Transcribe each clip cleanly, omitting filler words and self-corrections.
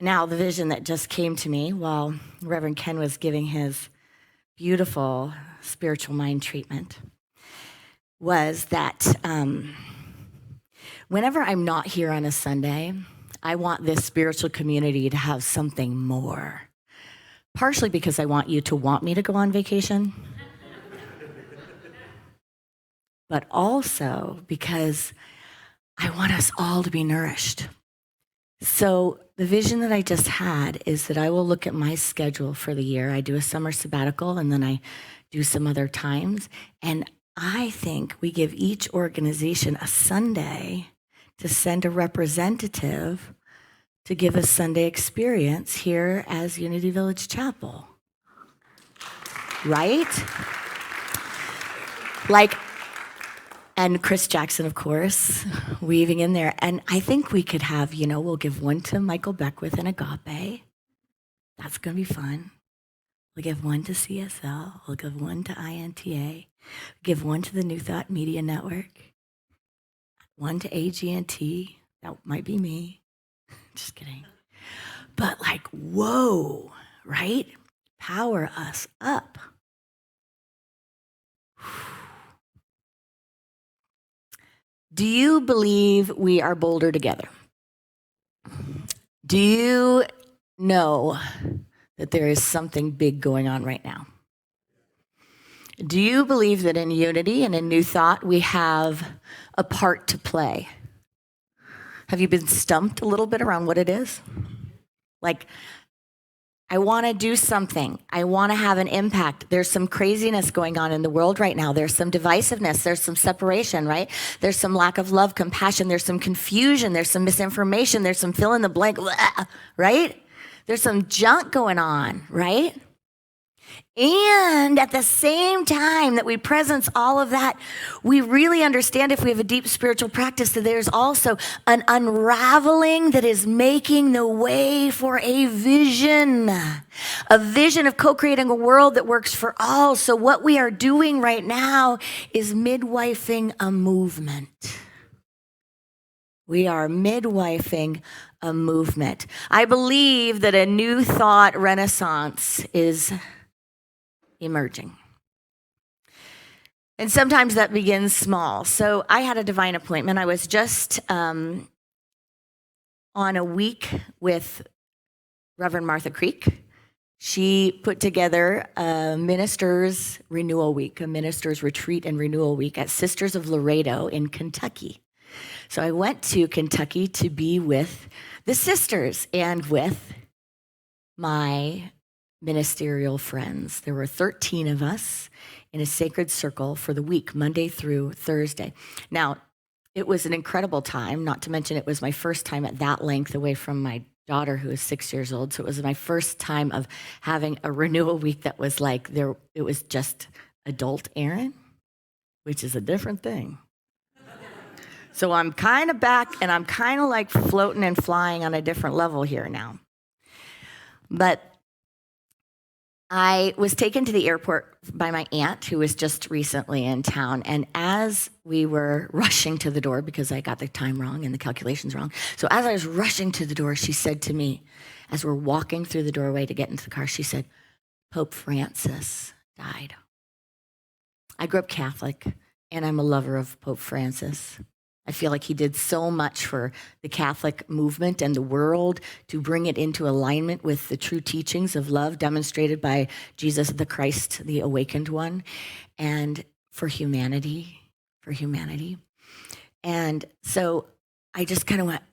Now, the vision that just came to me while Reverend Ken was giving his beautiful spiritual mind treatment was that whenever I'm not here on a Sunday, I want this spiritual community to have something more. Partially because I want you to want me to go on vacation, but also because I want us all to be nourished. So the vision that I just had is that I will look at my schedule for the year. I do a summer sabbatical and then I do some other times. And I think we give each organization a Sunday to send a representative to give a Sunday experience here as Unity Village Chapel. Right? Like, and Chris Jackson, of course, weaving in there. And I think we could have, we'll give one to Michael Beckwith and Agape. That's going to be fun. We'll give one to CSL. We'll give one to INTA. Give one to the New Thought Media Network. One to AG&T. That might be me. Just kidding. But like, whoa, right? Power us up. Do you believe we are bolder together? Do you know that there is something big going on right now? Do you believe that in Unity and in New Thought we have a part to play? Have you been stumped a little bit around what it is? Like, I want to do something. I want to have an impact. There's some craziness going on in the world right now. There's some divisiveness. There's some separation, right? There's some lack of love, compassion. There's some confusion. There's some misinformation. There's some fill in the blank, right? There's some junk going on, right? And at the same time that we presence all of that, we really understand, if we have a deep spiritual practice, that there's also an unraveling that is making the way for a vision of co-creating a world that works for all. So what we are doing right now is midwifing a movement. We are midwifing a movement. I believe that a new thought renaissance is emerging. And sometimes that begins small. So I had a divine appointment. I was just on a week with Reverend Martha Creek. She put together a minister's renewal week, a minister's retreat and renewal week at Sisters of Laredo in Kentucky. So I went to Kentucky to be with the sisters and with my ministerial friends. There were 13 of us in a sacred circle for the week, Monday through Thursday. Now, it was an incredible time, not to mention it was my first time at that length away from my daughter, who is 6 years old. So it was my first time of having a renewal week that was like, it was just adult Erin, which is a different thing. So I'm kind of back and I'm kind of like floating and flying on a different level here now. But I was taken to the airport by my aunt, who was just recently in town. And as we were rushing to the door, because I got the time wrong and the calculations wrong. So as I was rushing to the door, she said to me, as we're walking through the doorway to get into the car, she said, Pope Francis died. I grew up Catholic, and I'm a lover of Pope Francis. I feel like he did so much for the Catholic movement and the world to bring it into alignment with the true teachings of love demonstrated by Jesus the Christ, the awakened one, and for humanity. And so I just kind of went,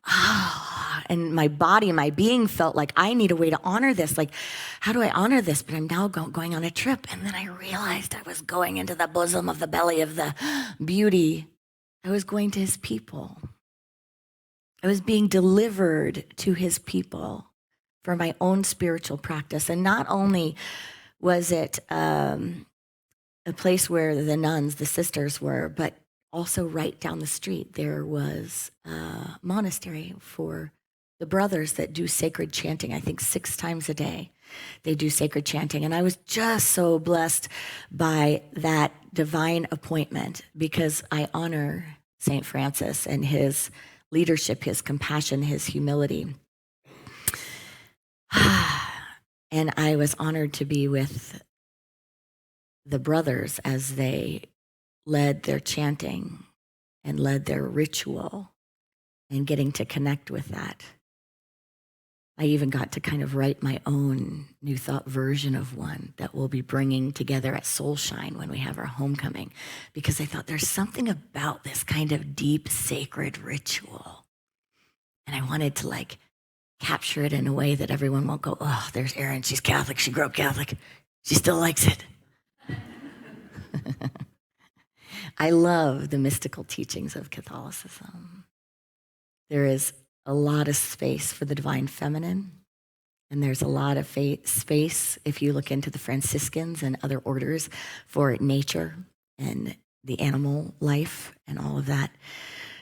and my body, my being felt like I need a way to honor this. Like, how do I honor this? But I'm now going on a trip. And then I realized I was going into the bosom of the belly of the beauty. I was going to his people. I was being delivered to his people for my own spiritual practice. And not only was it a place where the nuns, the sisters were, but also right down the street, there was a monastery for the brothers that do sacred chanting, I think 6 times a day. They do sacred chanting. And I was just so blessed by that divine appointment because I honor St. Francis and his leadership, his compassion, his humility. And I was honored to be with the brothers as they led their chanting and led their ritual and getting to connect with that. I even got to kind of write my own New Thought version of one that we'll be bringing together at Soul Shine when we have our homecoming, because I thought there's something about this kind of deep, sacred ritual. And I wanted to like capture it in a way that everyone won't go, oh, there's Erin, she's Catholic, she grew up Catholic, she still likes it. I love the mystical teachings of Catholicism. There is a lot of space for the divine feminine, and there's a lot of space, if you look into the Franciscans and other orders, for nature and the animal life and all of that.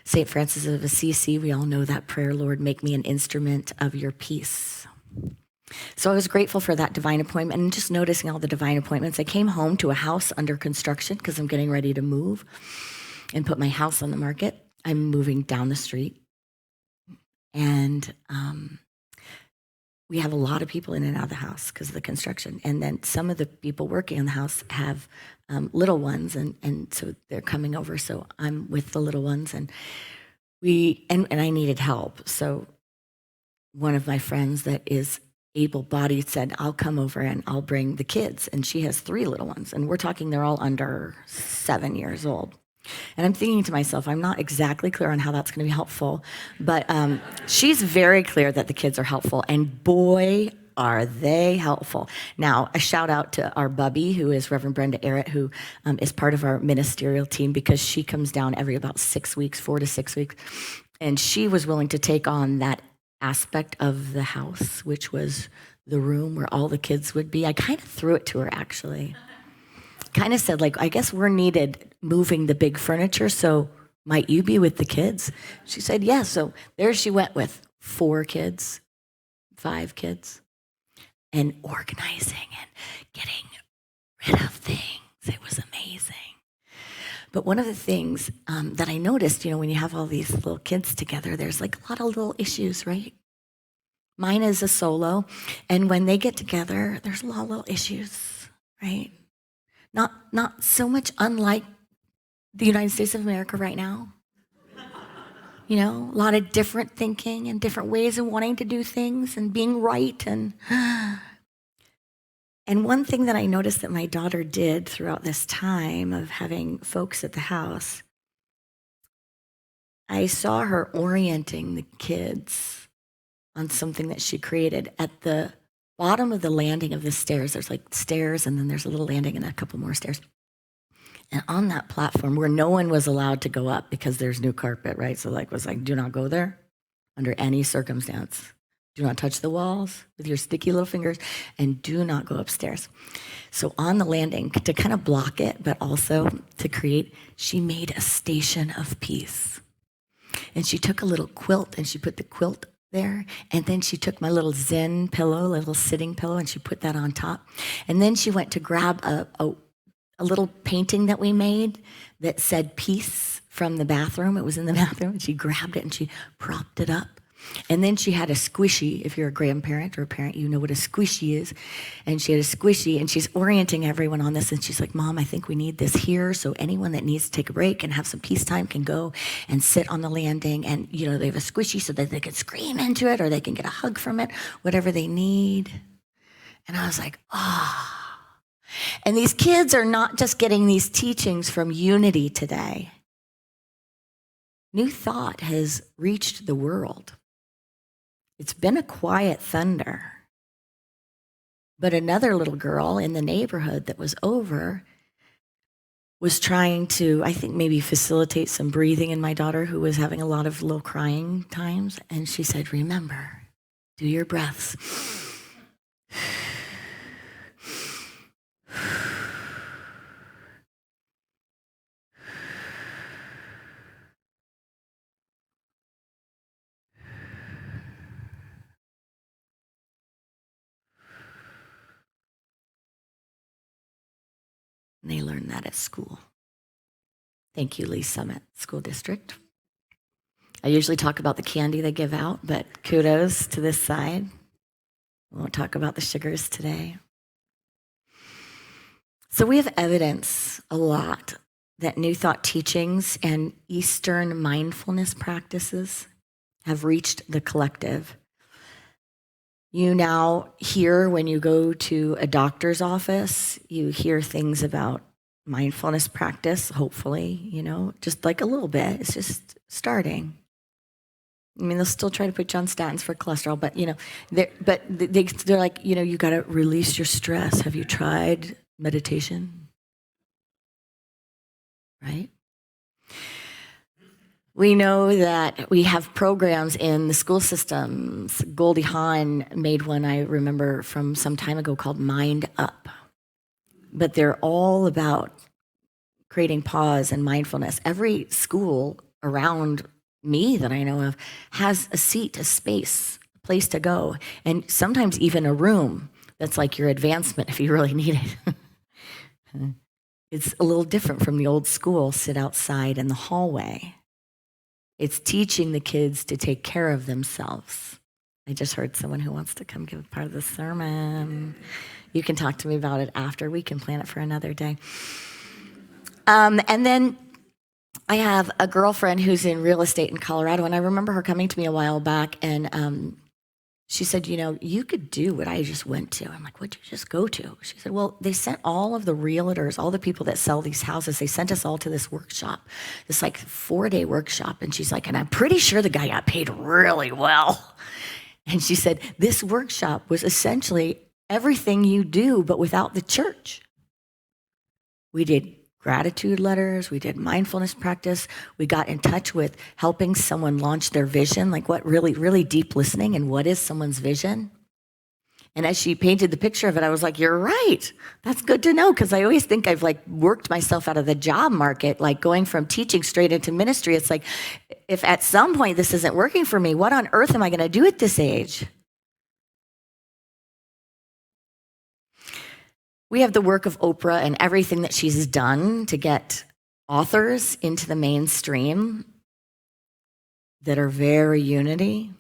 St. Francis of Assisi, we all know that prayer, Lord, make me an instrument of your peace. So I was grateful for that divine appointment and just noticing all the divine appointments. I came home to a house under construction because I'm getting ready to move and put my house on the market. I'm moving down the street. And we have a lot of people in and out of the house because of the construction. And then some of the people working in the house have little ones, and so they're coming over. So I'm with the little ones, and I needed help. So one of my friends that is able-bodied said, I'll come over and I'll bring the kids. And she has 3 little ones, and we're talking they're all under 7 years old. And I'm thinking to myself, I'm not exactly clear on how that's going to be helpful, but she's very clear that the kids are helpful, and boy, are they helpful. Now, a shout out to our bubby, who is Reverend Brenda Erin, who is part of our ministerial team, because she comes down every about 6 weeks, 4 to 6 weeks, and she was willing to take on that aspect of the house, which was the room where all the kids would be. I kind of threw it to her, actually. Kind of said, like, I guess we're needed moving the big furniture, so might you be with the kids? She said, yes. Yeah. So there she went with 4 kids, 5 kids, and organizing and getting rid of things. It was amazing. But one of the things that I noticed, when you have all these little kids together, there's like a lot of little issues, right? Mine is a solo, and when they get together, there's a lot of little issues, right? Not so much unlike the United States of America right now. A lot of different thinking and different ways of wanting to do things and being right. And one thing that I noticed that my daughter did throughout this time of having folks at the house, I saw her orienting the kids on something that she created at the bottom of the landing of the stairs. There's like stairs, and then there's a little landing and a couple more stairs. And on that platform where no one was allowed to go up because there's new carpet, right? So was like, do not go there under any circumstance. Do not touch the walls with your sticky little fingers, and do not go upstairs. So on the landing, to kind of block it, but also to create, she made a station of peace. And she took a little quilt and she put the quilt there, and then she took my little Zen pillow, little sitting pillow, and she put that on top. And then she went to grab a little painting that we made that said peace from the bathroom. It was in the bathroom, and she grabbed it and she propped it up. And then she had a squishy. If you're a grandparent or a parent, you know what a squishy is. And she had a squishy, and she's orienting everyone on this. And she's like, Mom, I think we need this here. So anyone that needs to take a break and have some peace time can go and sit on the landing. And, they have a squishy so that they can scream into it, or they can get a hug from it, whatever they need. And I was like, ah. And these kids are not just getting these teachings from Unity today. New Thought has reached the world. It's been a quiet thunder. But another little girl in the neighborhood that was over was trying to, I think, maybe facilitate some breathing in my daughter, who was having a lot of little crying times. And she said, remember, do your breaths. And they learned that at school. Thank you, Lee Summit School District. I usually talk about the candy they give out, but kudos to this side. We won't talk about the sugars today. So we have evidence a lot that New Thought teachings and Eastern mindfulness practices have reached the collective. You now hear when you go to a doctor's office, you hear things about mindfulness practice, hopefully, just like a little bit. It's just starting. I mean, they'll still try to put you on statins for cholesterol, but, they're like, you got to release your stress. Have you tried meditation? Right? We know that we have programs in the school systems. Goldie Hawn made one, I remember, from some time ago called Mind Up. But they're all about creating pause and mindfulness. Every school around me that I know of has a seat, a space, a place to go, and sometimes even a room that's like your advancement if you really need it. It's a little different from the old school, sit outside in the hallway. It's teaching the kids to take care of themselves. I just heard someone who wants to come give part of the sermon. You can talk to me about it after. We can plan it for another day. And then I have a girlfriend who's in real estate in Colorado, and I remember her coming to me a while back, and she said, you could do what I just went to. I'm like, what'd you just go to? She said, well, they sent all of the realtors, all the people that sell these houses, they sent us all to this workshop, this like 4-day workshop. And she's like, and I'm pretty sure the guy got paid really well. And she said, this workshop was essentially everything you do, but without the church. We did gratitude letters, we did mindfulness practice, we got in touch with helping someone launch their vision, like what really deep listening and what is someone's vision. And as she painted the picture of it, I was like, you're right. That's good to know, because I always think I've like worked myself out of the job market, like going from teaching straight into ministry. It's like, if at some point this isn't working for me, what on earth am I going to do at this age? We have the work of Oprah and everything that she's done to get authors into the mainstream that are very unity.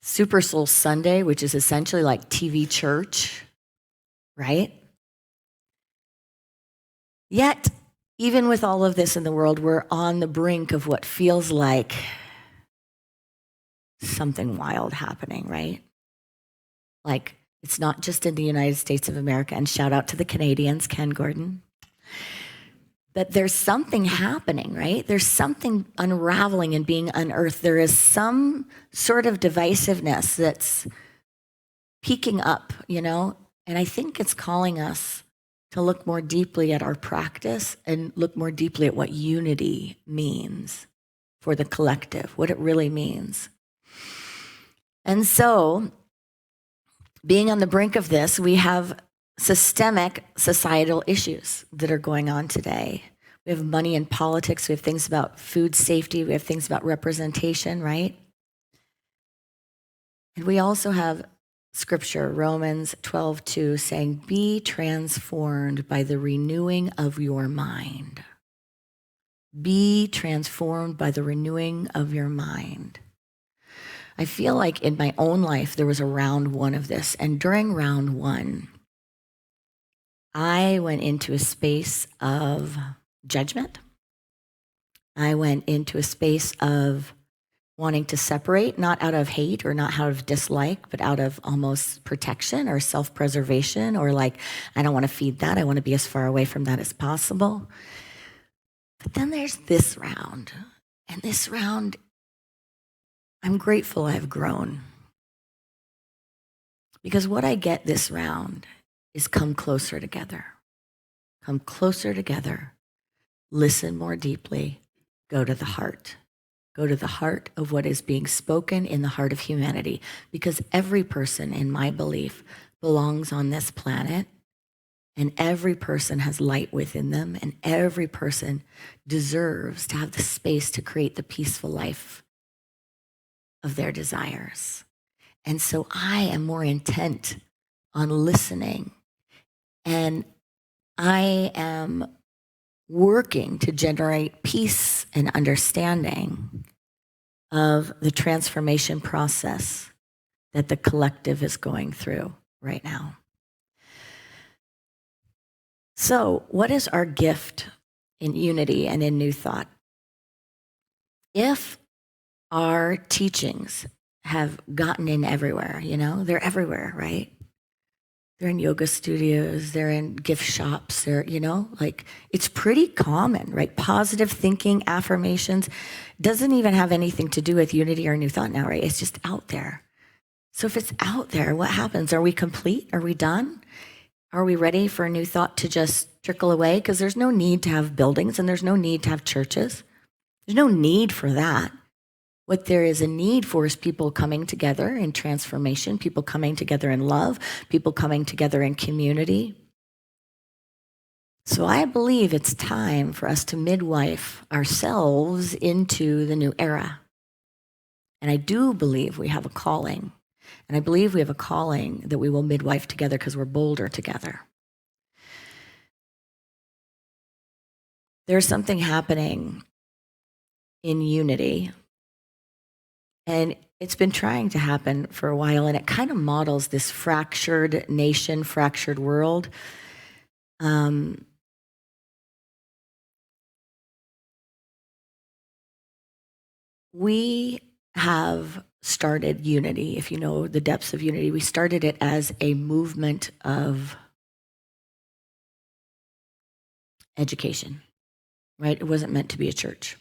Super Soul Sunday, which is essentially like TV church, right? Yet, even with all of this in the world, we're on the brink of what feels like something wild happening, right? Like, it's not just in the United States of America, and shout out to the Canadians, Ken Gordon. But there's something happening, right? There's something unraveling and being unearthed. There is some sort of divisiveness that's peeking up, and I think it's calling us to look more deeply at our practice and look more deeply at what unity means for the collective, what it really means. And so, being on the brink of this, we have systemic societal issues that are going on today. We have money and politics. We have things about food safety. We have things about representation, right? And we also have scripture, Romans 12:2, saying, be transformed by the renewing of your mind. Be transformed by the renewing of your mind. I feel like in my own life, there was a round one of this. And during round one, I went into a space of judgment. I went into a space of wanting to separate, not out of hate or not out of dislike, but out of almost protection or self-preservation, or like, I don't want to feed that. I want to be as far away from that as possible. But then there's this round. And this round, I'm grateful I've grown. Because what I get this round is come closer together. Come closer together. Listen more deeply. Go to the heart. Go to the heart of what is being spoken in the heart of humanity. Because every person, in my belief, belongs on this planet. And every person has light within them. And every person deserves to have the space to create the peaceful life of their desires. And so I am more intent on listening, and I am working to generate peace and understanding of the transformation process that the collective is going through right now. So, what is our gift in unity and in New Thought? If our teachings have gotten in everywhere, they're everywhere, right? They're in yoga studios, they're in gift shops, it's pretty common, right? Positive thinking, affirmations, doesn't even have anything to do with unity or New Thought now, right? It's just out there. So if it's out there, what happens? Are we complete? Are we done? Are we ready for a New Thought to just trickle away? Because there's no need to have buildings and there's no need to have churches. There's no need for that. What there is a need for is people coming together in transformation, people coming together in love, people coming together in community. So I believe it's time for us to midwife ourselves into the new era. And I do believe we have a calling. And I believe we have a calling that we will midwife together because we're bolder together. There's something happening in unity, and it's been trying to happen for a while, and it kind of models this fractured nation, fractured world. We have started unity, if you know the depths of unity. We started it as a movement of education, right? It wasn't meant to be a church.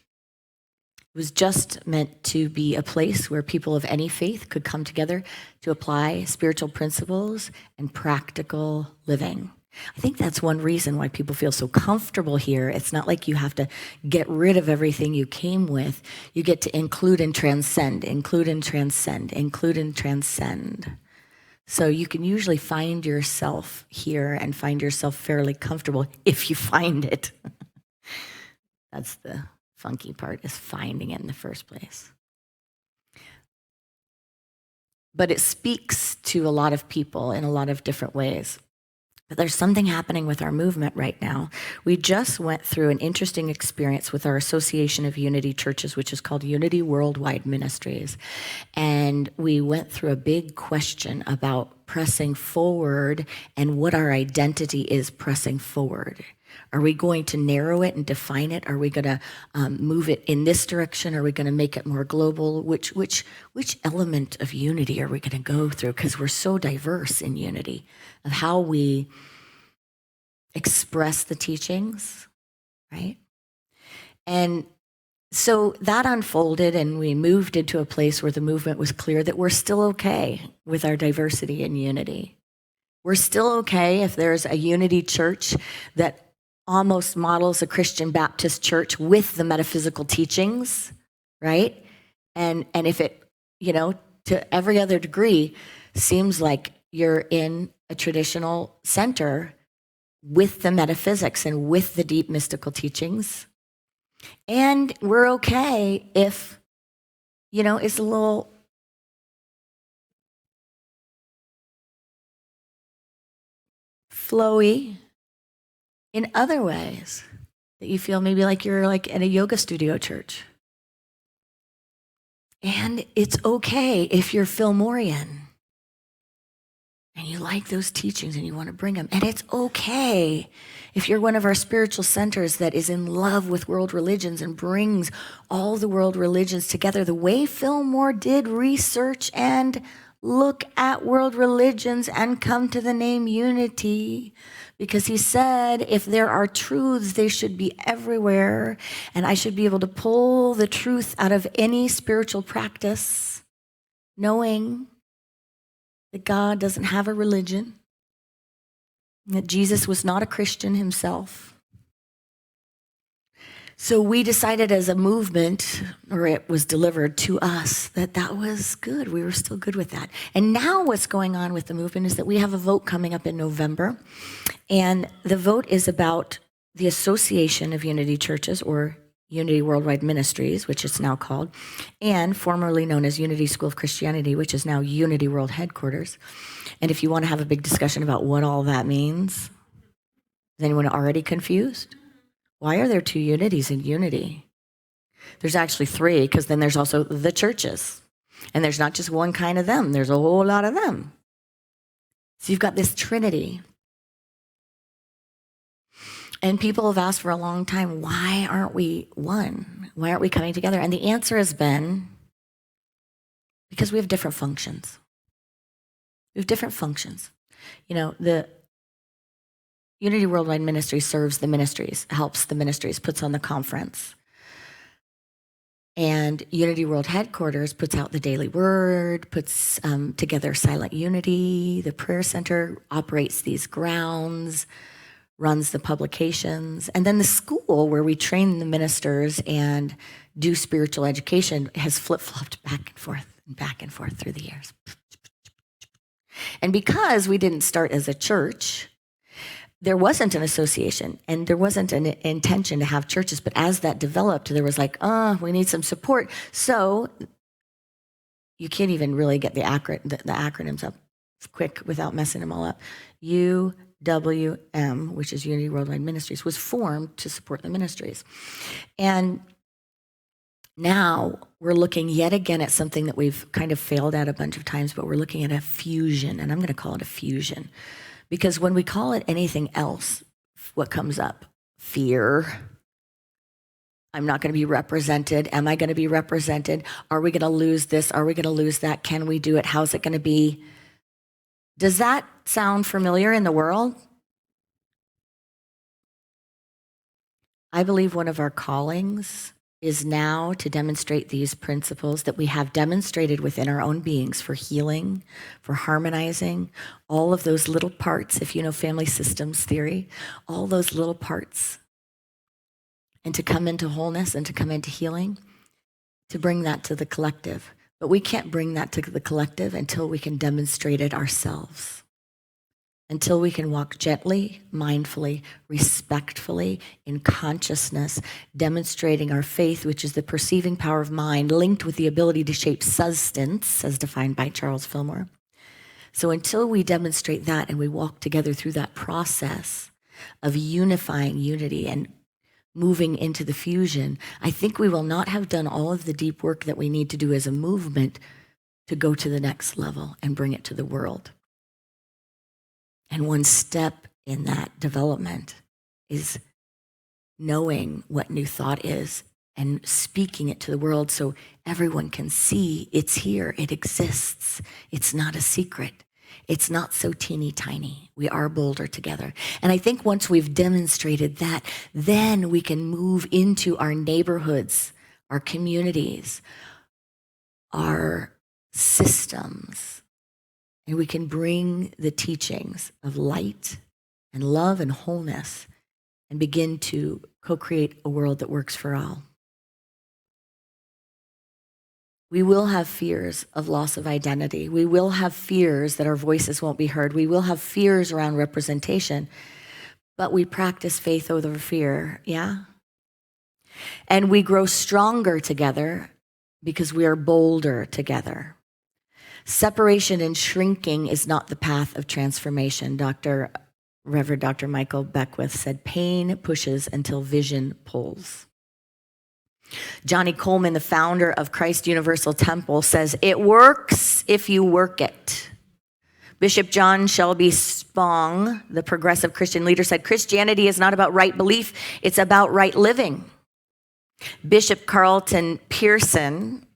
It was just meant to be a place where people of any faith could come together to apply spiritual principles and practical living. I think that's one reason why people feel so comfortable here. It's not like you have to get rid of everything you came with. You get to include and transcend, include and transcend, include and transcend. So you can usually find yourself here and find yourself fairly comfortable if you find it. That's the funky part, is finding it in the first place. But it speaks to a lot of people in a lot of different ways. But there's something happening with our movement right now. We just went through an interesting experience with our Association of Unity Churches, which is called Unity Worldwide Ministries. And we went through a big question about pressing forward and what our identity is pressing forward. Are we going to narrow it and define it? Are we going to move it in this direction? Are we going to make it more global? Which element of unity are we going to go through? Because we're so diverse in unity of how we express the teachings, right? And so that unfolded, and we moved into a place where the movement was clear that we're still okay with our diversity and unity. We're still okay if there's a unity church that almost models a Christian Baptist church with the metaphysical teachings, right? And if it, to every other degree, seems like you're in a traditional center with the metaphysics and with the deep mystical teachings. And we're okay if, it's a little flowy in other ways, that you feel maybe like you're like in a yoga studio church. And it's okay if you're Fillmorian and you like those teachings and you want to bring them. And it's okay if you're one of our spiritual centers that is in love with world religions and brings all the world religions together the way Fillmore did research and look at world religions and come to the name unity. Because he said, if there are truths, they should be everywhere. And I should be able to pull the truth out of any spiritual practice, knowing that God doesn't have a religion, that Jesus was not a Christian himself. So we decided as a movement, or it was delivered to us, that was good. We were still good with that. And now what's going on with the movement is that we have a vote coming up in November. And the vote is about the Association of Unity Churches, or Unity Worldwide Ministries, which it's now called, and formerly known as Unity School of Christianity, which is now Unity World Headquarters. And if you want to have a big discussion about what all that means, is anyone already confused? Why are there two unities in unity? There's actually three, because then there's also the churches. And there's not just one kind of them, there's a whole lot of them. So you've got this trinity. And people have asked for a long time, why aren't we one? Why aren't we coming together? And the answer has been, because we have different functions. We have different functions. You know, the Unity Worldwide Ministry serves the ministries, helps the ministries, puts on the conference. And Unity World Headquarters puts out the Daily Word, puts together Silent Unity. The Prayer Center operates these grounds, runs the publications. And then the school where we train the ministers and do spiritual education has flip-flopped back and forth through the years. And because we didn't start as a church, there wasn't an association and there wasn't an intention to have churches. But as that developed, there was like, we need some support. So you can't even really get the acronyms up quick without messing them all up. UWM, which is Unity Worldwide Ministries, was formed to support the ministries. And now we're looking yet again at something that we've kind of failed at a bunch of times, but we're looking at a fusion, and I'm going to call it a fusion. Because when we call it anything else, what comes up? Fear. I'm not going to be represented. Am I going to be represented? Are we going to lose this? Are we going to lose that? Can we do it? How's it going to be? Does that sound familiar in the world? I believe one of our callings is now to demonstrate these principles that we have demonstrated within our own beings for healing, for harmonizing, all of those little parts, if you know family systems theory, all those little parts, and to come into wholeness and to come into healing, to bring that to the collective. But we can't bring that to the collective until we can demonstrate it ourselves. Until we can walk gently, mindfully, respectfully, in consciousness, demonstrating our faith, which is the perceiving power of mind, linked with the ability to shape substance, as defined by Charles Fillmore. So until we demonstrate that and we walk together through that process of unifying unity and moving into the fusion, I think we will not have done all of the deep work that we need to do as a movement to go to the next level and bring it to the world. And one step in that development is knowing what new thought is and speaking it to the world so everyone can see it's here, it exists. It's not a secret. It's not so teeny tiny. We are bolder together. And I think once we've demonstrated that, then we can move into our neighborhoods, our communities, our systems. And we can bring the teachings of light and love and wholeness and begin to co-create a world that works for all. We will have fears of loss of identity. We will have fears that our voices won't be heard. We will have fears around representation, but we practice faith over fear, yeah? And we grow stronger together because we are bolder together. Separation and shrinking is not the path of transformation. Reverend Dr. Michael Beckwith said, pain pushes until vision pulls. Johnny Coleman, the founder of Christ Universal Temple, says, it works if you work it. Bishop John Shelby Spong, the progressive Christian leader, said, Christianity is not about right belief, it's about right living. Bishop Carlton Pearson,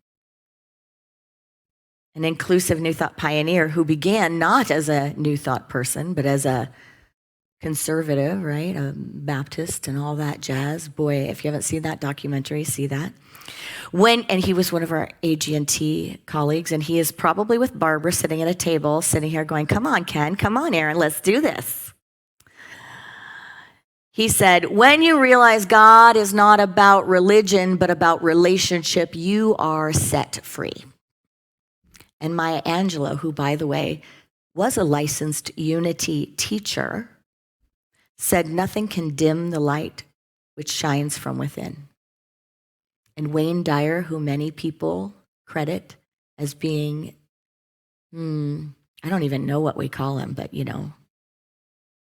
an inclusive New Thought pioneer who began not as a New Thought person, but as a conservative, right? A Baptist and all that jazz. Boy, if you haven't seen that documentary, see that. And he was one of our AG&T colleagues, and he is probably with Barbara sitting at a table, sitting here going, come on, Ken, come on, Erin, let's do this. He said, when you realize God is not about religion, but about relationship, you are set free. And Maya Angelou, who, by the way, was a licensed Unity teacher, said nothing can dim the light which shines from within. And Wayne Dyer, who many people credit as being, I don't even know what we call him, but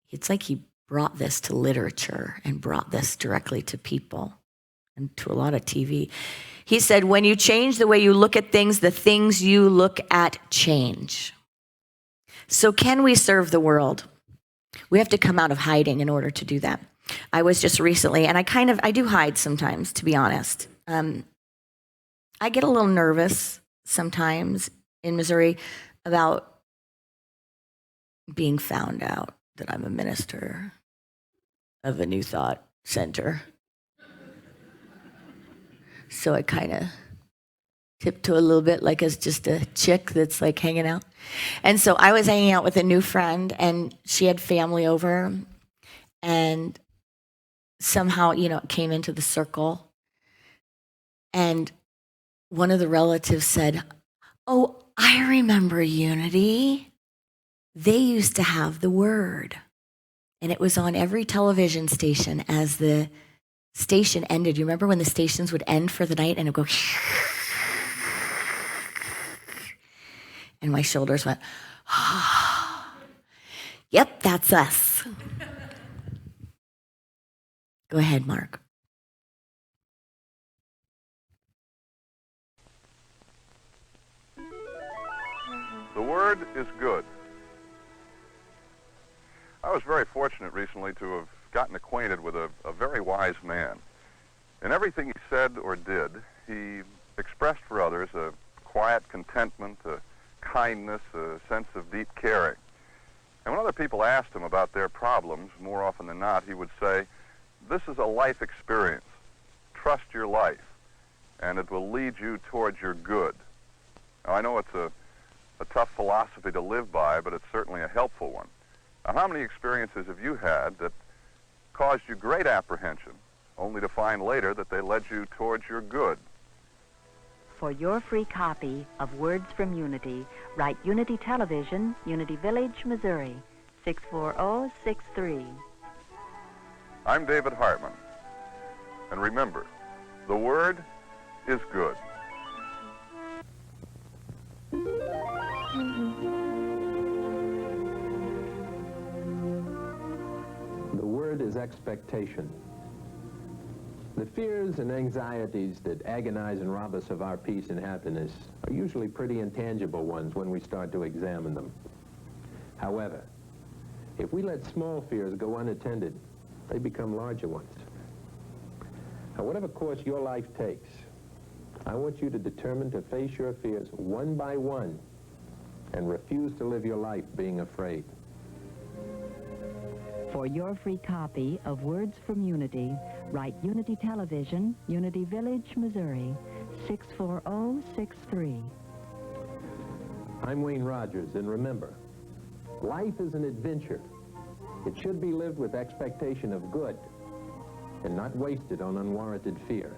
it's like he brought this to literature and brought this directly to people. and to a lot of TV. He said, when you change the way you look at things, the things you look at change. So can we serve the world? We have to come out of hiding in order to do that. I was just recently, and I do hide sometimes, to be honest. I get a little nervous sometimes in Missouri about being found out that I'm a minister of a New Thought Center. So I kind of tiptoe a little bit like as just a chick that's like hanging out. And so I was hanging out with a new friend, and she had family over, and somehow, it came into the circle. And one of the relatives said, "Oh, I remember Unity. They used to have the word." And it was on every television station as the station ended. You remember when the stations would end for the night and it would go, and my shoulders went, yep, that's us. Go ahead, Mark. The word is good. I was very fortunate recently to have gotten acquainted with a very wise man. In everything he said or did, he expressed for others a quiet contentment, a kindness, a sense of deep caring. And when other people asked him about their problems, more often than not, he would say, "This is a life experience. Trust your life, and it will lead you towards your good." Now, I know it's a tough philosophy to live by, but it's certainly a helpful one. Now, how many experiences have you had that caused you great apprehension, only to find later that they led you towards your good? For your free copy of Words from Unity, write Unity Television, Unity Village, Missouri, 64063. I'm David Hartman. And remember, the word is good. The word is expectation. The fears and anxieties that agonize and rob us of our peace and happiness are usually pretty intangible ones when we start to examine them. However, if we let small fears go unattended, they become larger ones. Now, whatever course your life takes, I want you to determine to face your fears one by one and refuse to live your life being afraid. For your free copy of Words from Unity, write Unity Television, Unity Village, Missouri, 64063. I'm Wayne Rogers, and remember, life is an adventure. It should be lived with expectation of good and not wasted on unwarranted fear.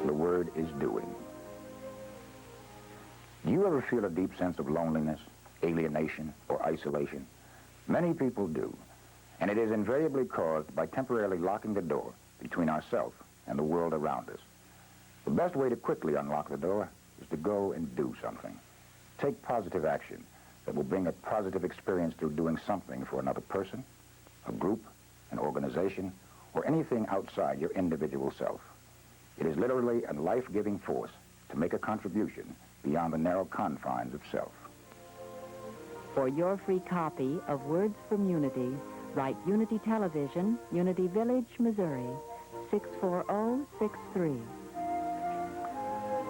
The word is doing. Do you ever feel a deep sense of loneliness, alienation, or isolation? Many people do, and it is invariably caused by temporarily locking the door between ourselves and the world around us. The best way to quickly unlock the door is to go and do something. Take positive action that will bring a positive experience through doing something for another person, a group, an organization, or anything outside your individual self. It is literally a life-giving force to make a contribution beyond the narrow confines of self. For your free copy of Words from Unity, write Unity Television, Unity Village, Missouri, 64063.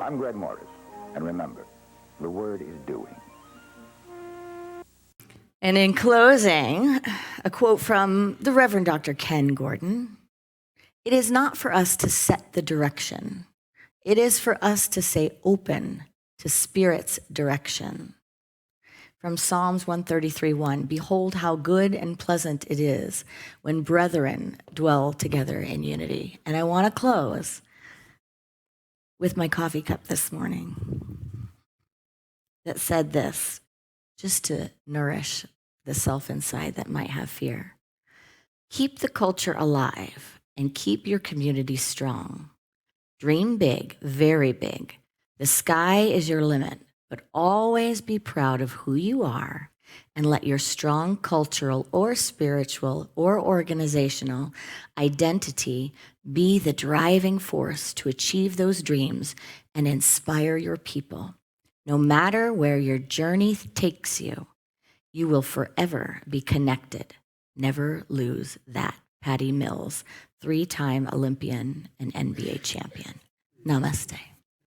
I'm Greg Morris, and remember, the word is doing. And in closing, a quote from the Reverend Dr. Ken Gordon. It is not for us to set the direction. It is for us to say open to Spirit's direction. From Psalms 133:1, behold how good and pleasant it is when brethren dwell together in unity. And I want to close with my coffee cup this morning that said this, just to nourish the self inside that might have fear. Keep the culture alive and keep your community strong. Dream big, very big. The sky is your limit, but always be proud of who you are and let your strong cultural or spiritual or organizational identity be the driving force to achieve those dreams and inspire your people. No matter where your journey takes you, you will forever be connected. Never lose that. Patty Mills, 3-time Olympian and NBA champion. Namaste.